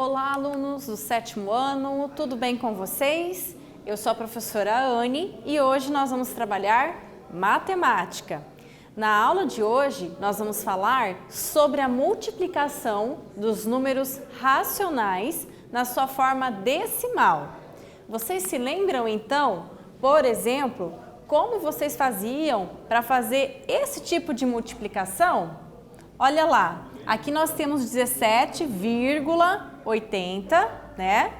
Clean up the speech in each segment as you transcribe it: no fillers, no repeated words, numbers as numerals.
Olá, alunos do 7º ano, tudo bem com vocês? Eu sou a professora Anne e hoje nós vamos trabalhar matemática. Na aula de hoje, nós vamos falar sobre a multiplicação dos números racionais na sua forma decimal. Vocês se lembram, então, por exemplo, como vocês faziam para fazer esse tipo de multiplicação? Olha lá, aqui nós temos 17,80, né,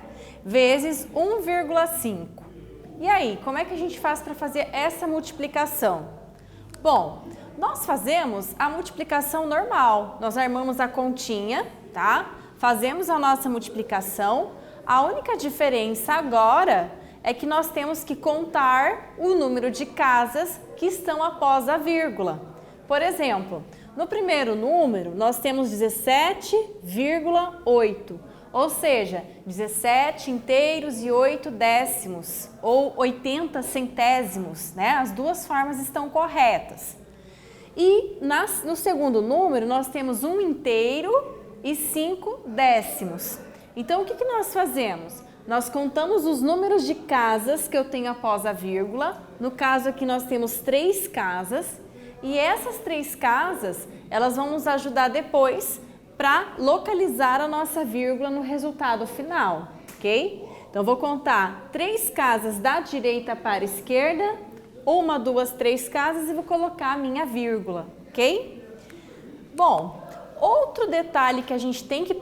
vezes 1,5. E aí, como é que a gente faz para fazer essa multiplicação? Bom, nós fazemos a multiplicação normal. Nós armamos a continha, tá? Fazemos a nossa multiplicação. A única diferença agora é que nós temos que contar o número de casas que estão após a vírgula. Por exemplo, no primeiro número, nós temos 17,8, ou seja, 17 inteiros e 8 décimos, ou 80 centésimos, né? As duas formas estão corretas. E no segundo número, nós temos 1 inteiro e 5 décimos. Então, o que nós fazemos? Nós contamos os números de casas que eu tenho após a vírgula. No caso aqui, nós temos 3 casas. E essas 3 casas, elas vão nos ajudar depois para localizar a nossa vírgula no resultado final, ok? Então, vou contar 3 casas da direita para a esquerda, 1, 2, 3 casas e vou colocar a minha vírgula, ok? Bom, outro detalhe que a gente tem que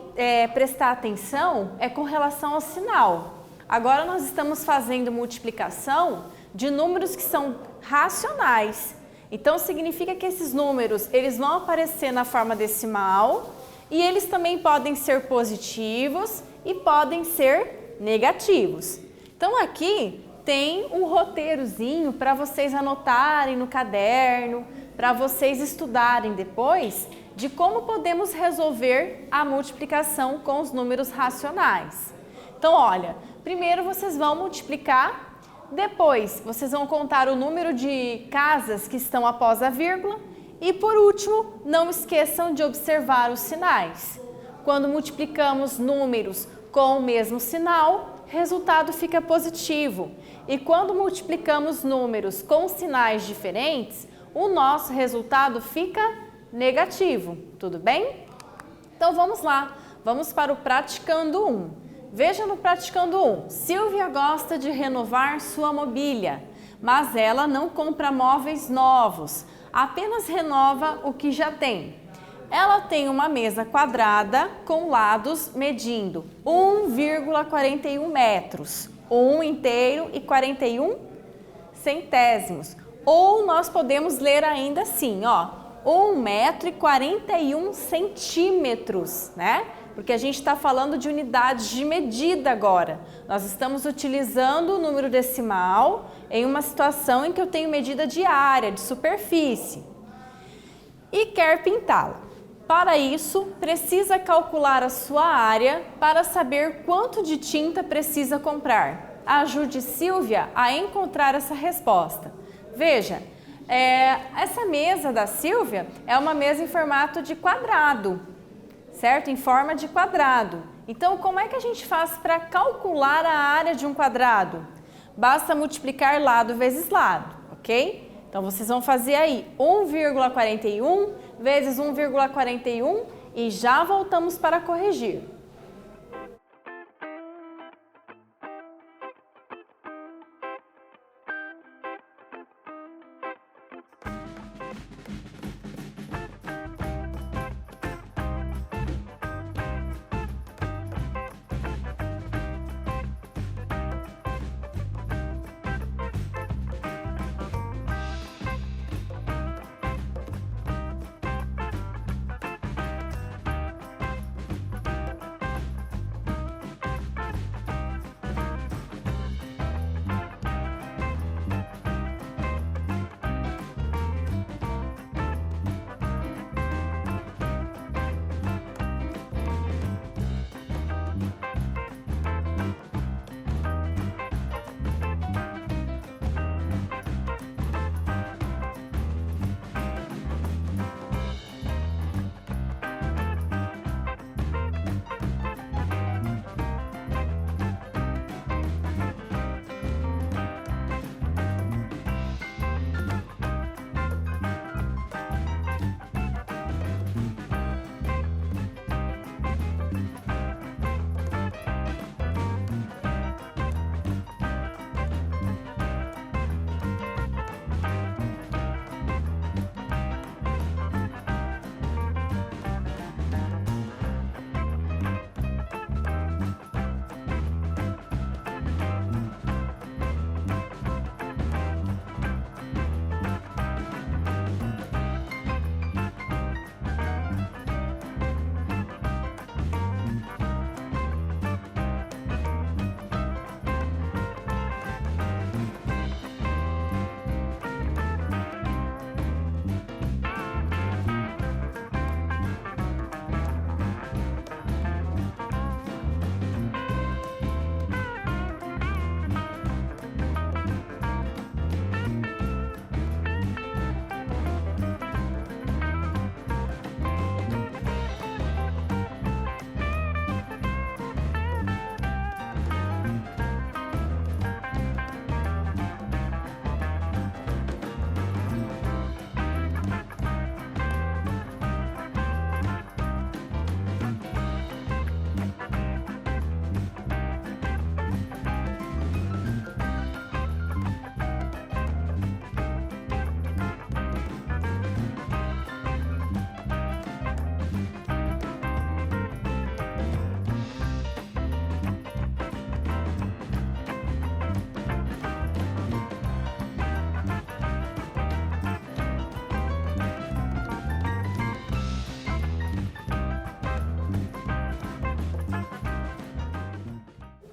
prestar atenção é com relação ao sinal. Agora, nós estamos fazendo multiplicação de números que são racionais. Então, significa que esses números, eles vão aparecer na forma decimal e eles também podem ser positivos e podem ser negativos. Então, aqui tem um roteirozinho para vocês anotarem no caderno, para vocês estudarem depois de como podemos resolver a multiplicação com os números racionais. Então, olha, primeiro vocês vão multiplicar. Depois, vocês vão contar o número de casas que estão após a vírgula e, por último, não esqueçam de observar os sinais. Quando multiplicamos números com o mesmo sinal, resultado fica positivo. E quando multiplicamos números com sinais diferentes, o nosso resultado fica negativo. Tudo bem? Então, vamos lá. Vamos para o praticando 1. Veja no praticando 1, Silvia gosta de renovar sua mobília, mas ela não compra móveis novos, apenas renova o que já tem. Ela tem uma mesa quadrada com lados medindo 1,41 metros, 1 inteiro e 41 centésimos. Ou nós podemos ler ainda assim, ó, 1 metro e 41 centímetros, né? Porque a gente está falando de unidades de medida agora. Nós estamos utilizando o número decimal em uma situação em que eu tenho medida de área, de superfície. E quer pintá-la. Para isso, precisa calcular a sua área para saber quanto de tinta precisa comprar. Ajude Silvia a encontrar essa resposta. Veja, essa mesa da Silvia é uma mesa em formato de quadrado. Certo? Em forma de quadrado. Então, como é que a gente faz para calcular a área de um quadrado? Basta multiplicar lado vezes lado, ok? Então, vocês vão fazer aí 1,41 vezes 1,41 e já voltamos para corrigir.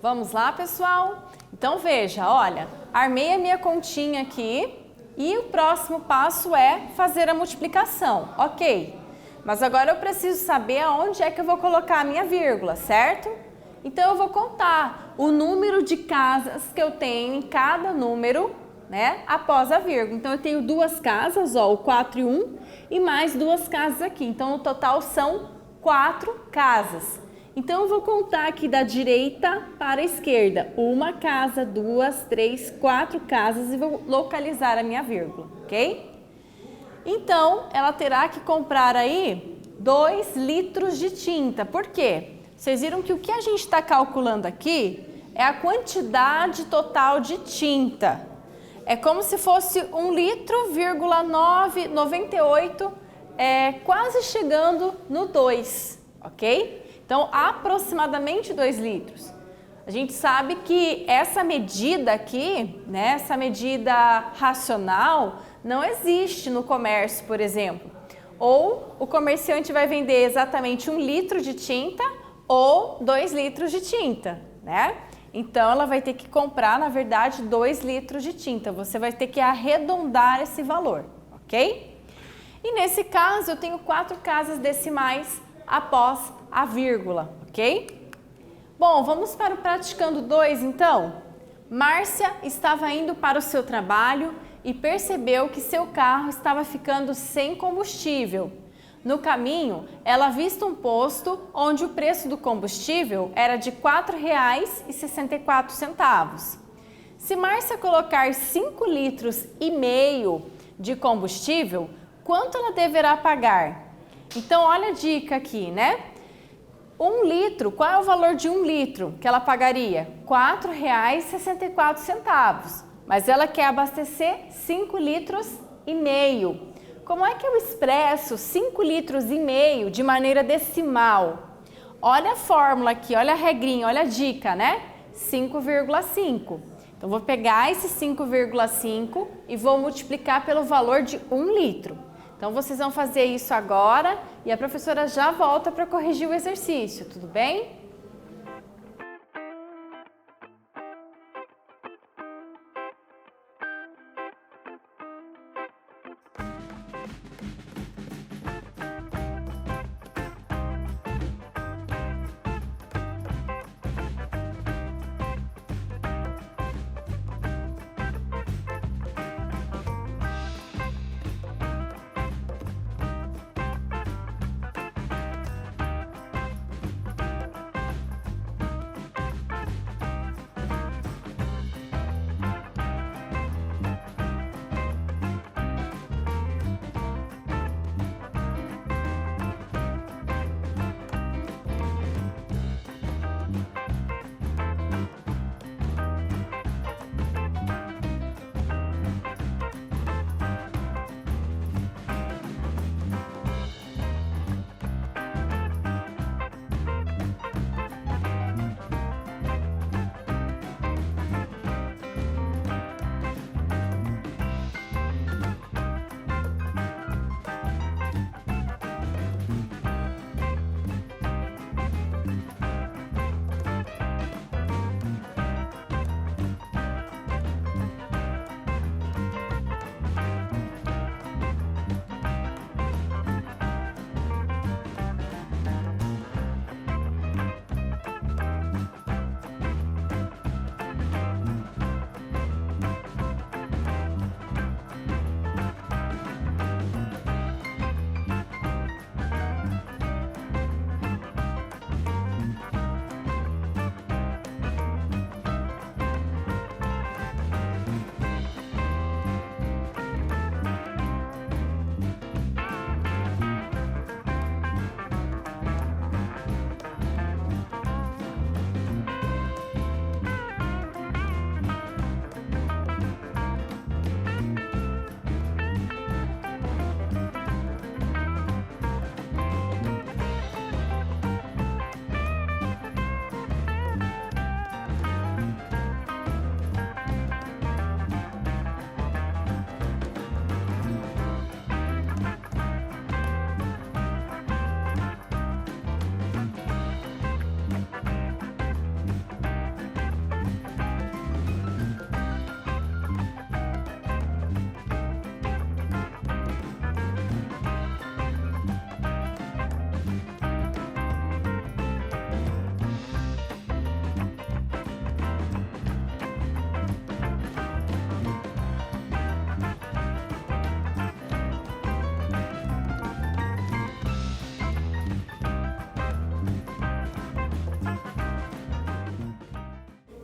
Vamos lá, pessoal? Então veja, olha, armei a minha continha aqui e o próximo passo é fazer a multiplicação, ok? Mas agora eu preciso saber aonde é que eu vou colocar a minha vírgula, certo? Então eu vou contar o número de casas que eu tenho em cada número, né, após a vírgula. Então eu tenho duas casas, ó, o 4 e 1, e mais duas casas aqui. Então no total são 4 casas. Então eu vou contar aqui da direita para a esquerda. Uma casa, 2, 3, 4 casas e vou localizar a minha vírgula, ok? Então ela terá que comprar aí 2 litros de tinta. Por quê? Vocês viram que o que a gente está calculando aqui é a quantidade total de tinta. É como se fosse 1 litro, 98, quase chegando no 2, ok? Então, aproximadamente 2 litros. A gente sabe que essa medida aqui, né, essa medida racional, não existe no comércio, por exemplo. Ou o comerciante vai vender exatamente 1 litro de tinta ou 2 litros de tinta, né? Então, ela vai ter que comprar, na verdade, 2 litros de tinta. Você vai ter que arredondar esse valor, ok? E nesse caso, eu tenho 4 casas decimais após a vírgula, ok? Bom, vamos para o praticando 2, então. Márcia estava indo para o seu trabalho e percebeu que seu carro estava ficando sem combustível. No caminho, ela avista um posto onde o preço do combustível era de R$ 4,64. Se Márcia colocar 5 litros e meio de combustível, quanto ela deverá pagar? Então, olha a dica aqui, né? 1 litro, qual é o valor de 1 litro que ela pagaria? R$ 4,64. Mas ela quer abastecer 5 litros e meio. Como é que eu expresso 5 litros e meio de maneira decimal? Olha a fórmula aqui, olha a regrinha, olha a dica, né? 5,5. Então, vou pegar esse 5,5 e vou multiplicar pelo valor de 1 litro. Então, vocês vão fazer isso agora e a professora já volta para corrigir o exercício, tudo bem?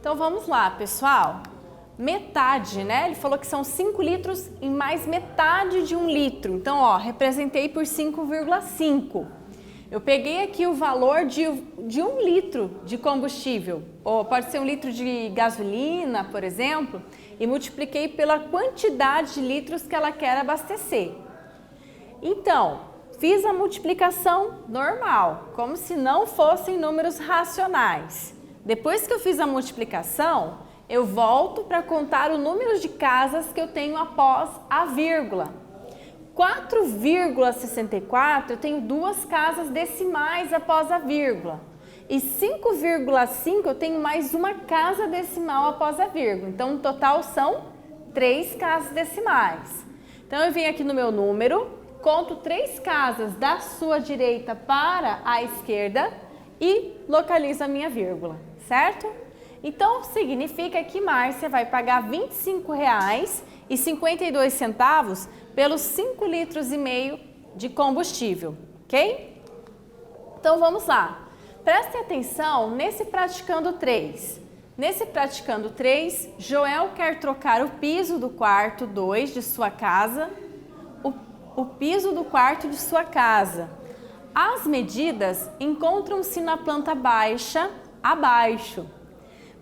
Então vamos lá, pessoal. Metade, né? Ele falou que são 5 litros e mais metade de 1 litro. Então, ó, representei por 5,5. Eu peguei aqui o valor de 1 litro de combustível, ou pode ser 1 litro de gasolina, por exemplo, e multipliquei pela quantidade de litros que ela quer abastecer. Então, fiz a multiplicação normal, como se não fossem números racionais. Depois que eu fiz a multiplicação, eu volto para contar o número de casas que eu tenho após a vírgula. 4,64 eu tenho 2 casas decimais após a vírgula. E 5,5 eu tenho mais uma casa decimal após a vírgula. Então, no total são 3 casas decimais. Então, eu venho aqui no meu número, conto 3 casas da sua direita para a esquerda e localizo a minha vírgula, certo? Então, significa que Márcia vai pagar R$ 25,52 pelos 5,5 litros de combustível, ok? Então, vamos lá. Prestem atenção nesse praticando 3. Nesse praticando 3, Joel quer trocar o piso do quarto 2 de sua casa, o piso do quarto de sua casa. As medidas encontram-se na planta baixa, abaixo.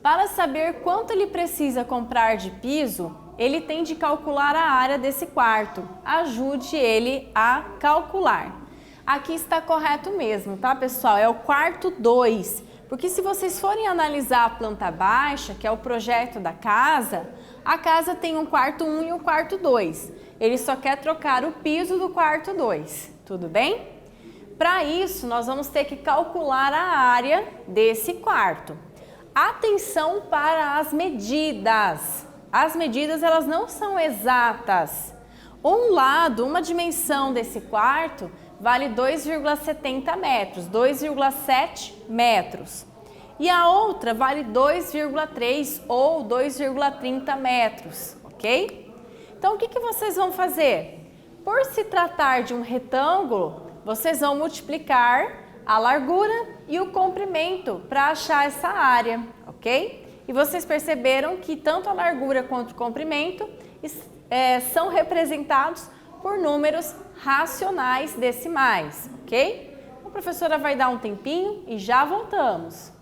Para saber quanto ele precisa comprar de piso, ele tem de calcular a área desse quarto. Ajude ele a calcular. Aqui está correto mesmo, tá, pessoal? É o quarto 2. Porque se vocês forem analisar a planta baixa, que é o projeto da casa, a casa tem um quarto 1 e um quarto 2. Ele só quer trocar o piso do quarto 2. Tudo bem? Para isso, nós vamos ter que calcular a área desse quarto. Atenção para as medidas. As medidas, elas não são exatas. Um lado, uma dimensão desse quarto vale 2,70 metros, 2,7 metros. E a outra vale 2,3 ou 2,30 metros, ok? Então, o que vocês vão fazer? Por se tratar de um retângulo, vocês vão multiplicar a largura e o comprimento para achar essa área, ok? E vocês perceberam que tanto a largura quanto o comprimento são representados por números racionais decimais, ok? A professora vai dar um tempinho e já voltamos.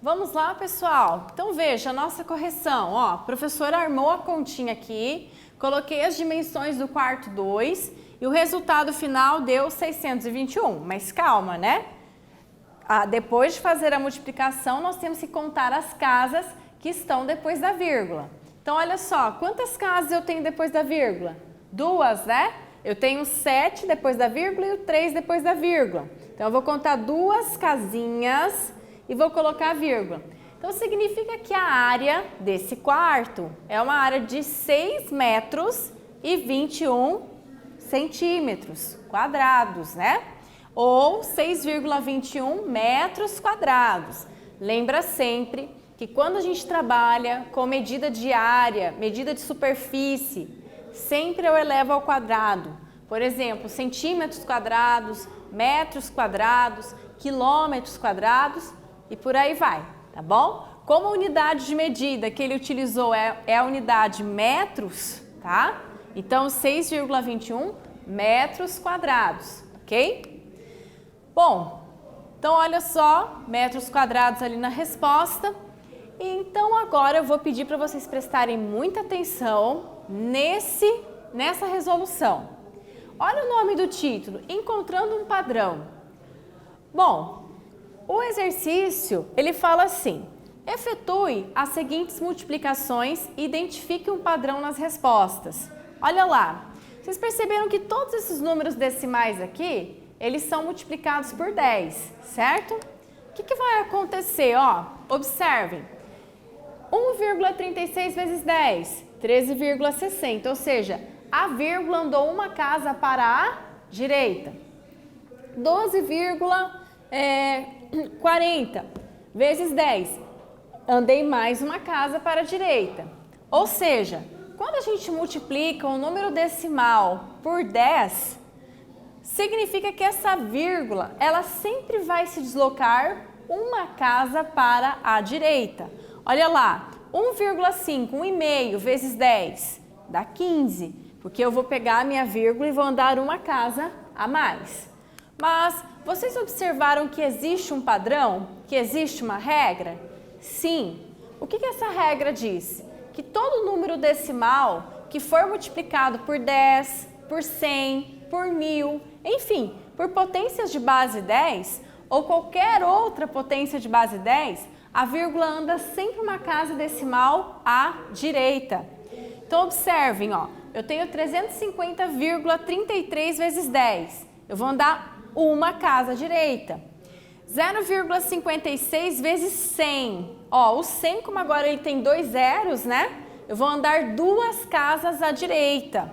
Vamos lá, pessoal? Então, veja a nossa correção. Ó, a professora armou a continha aqui, coloquei as dimensões do quarto 2 e o resultado final deu 621. Mas calma, né? Depois de fazer a multiplicação, nós temos que contar as casas que estão depois da vírgula. Então, olha só, quantas casas eu tenho depois da vírgula? 2, né? Eu tenho 7 depois da vírgula e o 3 depois da vírgula. Então, eu vou contar 2 casinhas e vou colocar a vírgula. Então, significa que a área desse quarto é uma área de 6 metros e 21 centímetros quadrados, né? Ou 6,21 metros quadrados. Lembra sempre que quando a gente trabalha com medida de área, medida de superfície, sempre eu elevo ao quadrado. Por exemplo, centímetros quadrados, metros quadrados, quilômetros quadrados e por aí vai, tá bom? Como a unidade de medida que ele utilizou é a unidade metros, tá? Então, 6,21 metros quadrados, ok? Bom, então olha só, metros quadrados ali na resposta. Então, agora eu vou pedir para vocês prestarem muita atenção nessa resolução. Olha o nome do título, Encontrando um Padrão. Bom, o exercício, ele fala assim, efetue as seguintes multiplicações e identifique um padrão nas respostas. Olha lá, vocês perceberam que todos esses números decimais aqui, eles são multiplicados por 10, certo? O que vai acontecer? Ó, observem, 1,36 vezes 10, 13,60, ou seja, a vírgula andou uma casa para a direita. 12,40 vezes 10, andei mais uma casa para a direita. Ou seja, quando a gente multiplica o número decimal por 10, significa que essa vírgula, ela sempre vai se deslocar uma casa para a direita. Olha lá, 1,5, 1,5 vezes 10, dá 15, porque eu vou pegar a minha vírgula e vou andar uma casa a mais. Mas vocês observaram que existe um padrão? Que existe uma regra? Sim. O que essa regra diz? Que todo número decimal que for multiplicado por 10, por 100, por 1000, enfim, por potências de base 10 ou qualquer outra potência de base 10, a vírgula anda sempre uma casa decimal à direita. Então, observem, ó, eu tenho 350,33 vezes 10. Eu vou andar uma casa à direita. 0,56 vezes 100. Ó, o 100, como agora ele tem 2 zeros, né? Eu vou andar 2 casas à direita.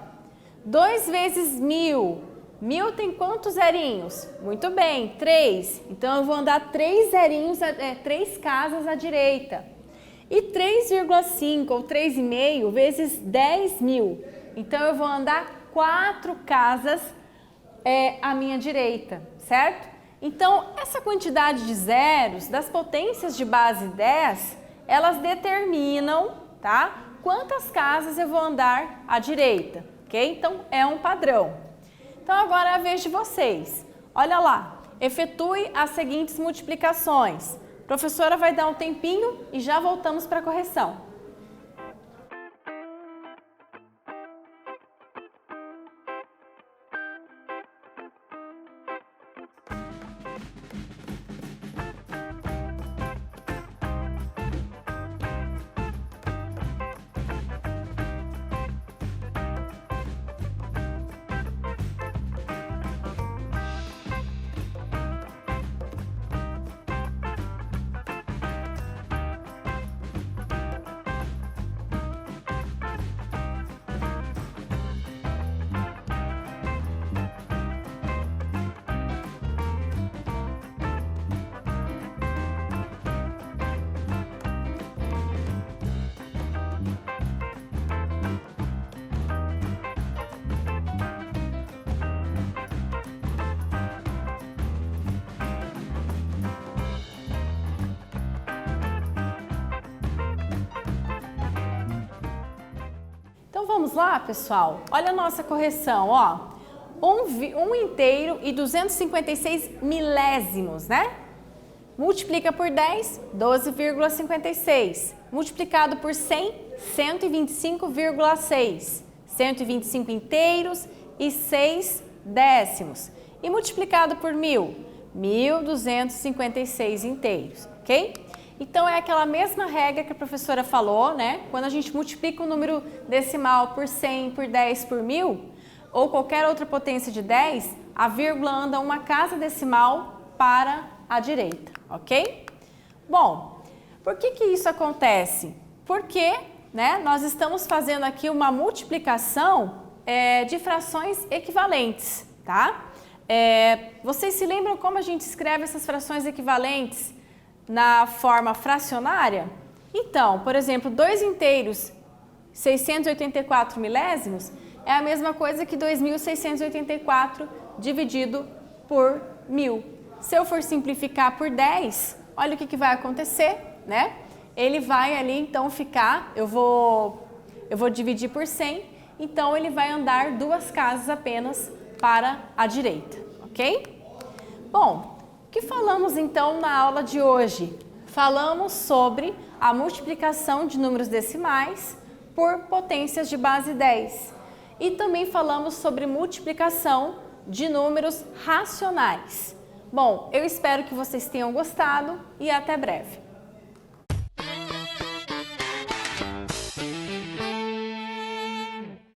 2 vezes 1000. 1000 tem quantos zerinhos? Muito bem, 3. Então, eu vou andar 3 zerinhos, 3 casas à direita. E 3,5 ou 3,5 vezes 10.000. Então, eu vou andar 4 casas à minha direita, certo? Então, essa quantidade de zeros das potências de base 10, elas determinam, tá? Quantas casas eu vou andar à direita, ok? Então, é um padrão. Então, agora é a vez de vocês. Olha lá, efetue as seguintes multiplicações. A professora vai dar um tempinho e já voltamos para a correção. Então vamos lá, pessoal? Olha a nossa correção, ó. 1 inteiro e 256 milésimos, né? Multiplica por 10, 12,56. Multiplicado por 100, 125,6. 125 inteiros e 6 décimos. E multiplicado por 1.000, 1.256 inteiros, ok? Então, é aquela mesma regra que a professora falou, né? Quando a gente multiplica um número decimal por 100, por 10, por 1.000, ou qualquer outra potência de 10, a vírgula anda uma casa decimal para a direita, ok? Bom, por que isso acontece? Porque, né, nós estamos fazendo aqui uma multiplicação de frações equivalentes, tá? Vocês se lembram como a gente escreve essas frações equivalentes na forma fracionária? Então, por exemplo, 2 inteiros, 684 milésimos, é a mesma coisa que 2.684 dividido por 1.000. Se eu for simplificar por 10, olha o que vai acontecer, né? Ele vai ali, então, ficar, eu vou dividir por 100, então ele vai andar 2 casas apenas para a direita, ok? Bom, o que falamos então na aula de hoje? Falamos sobre a multiplicação de números decimais por potências de base 10 e também falamos sobre multiplicação de números racionais. Bom, eu espero que vocês tenham gostado e até breve.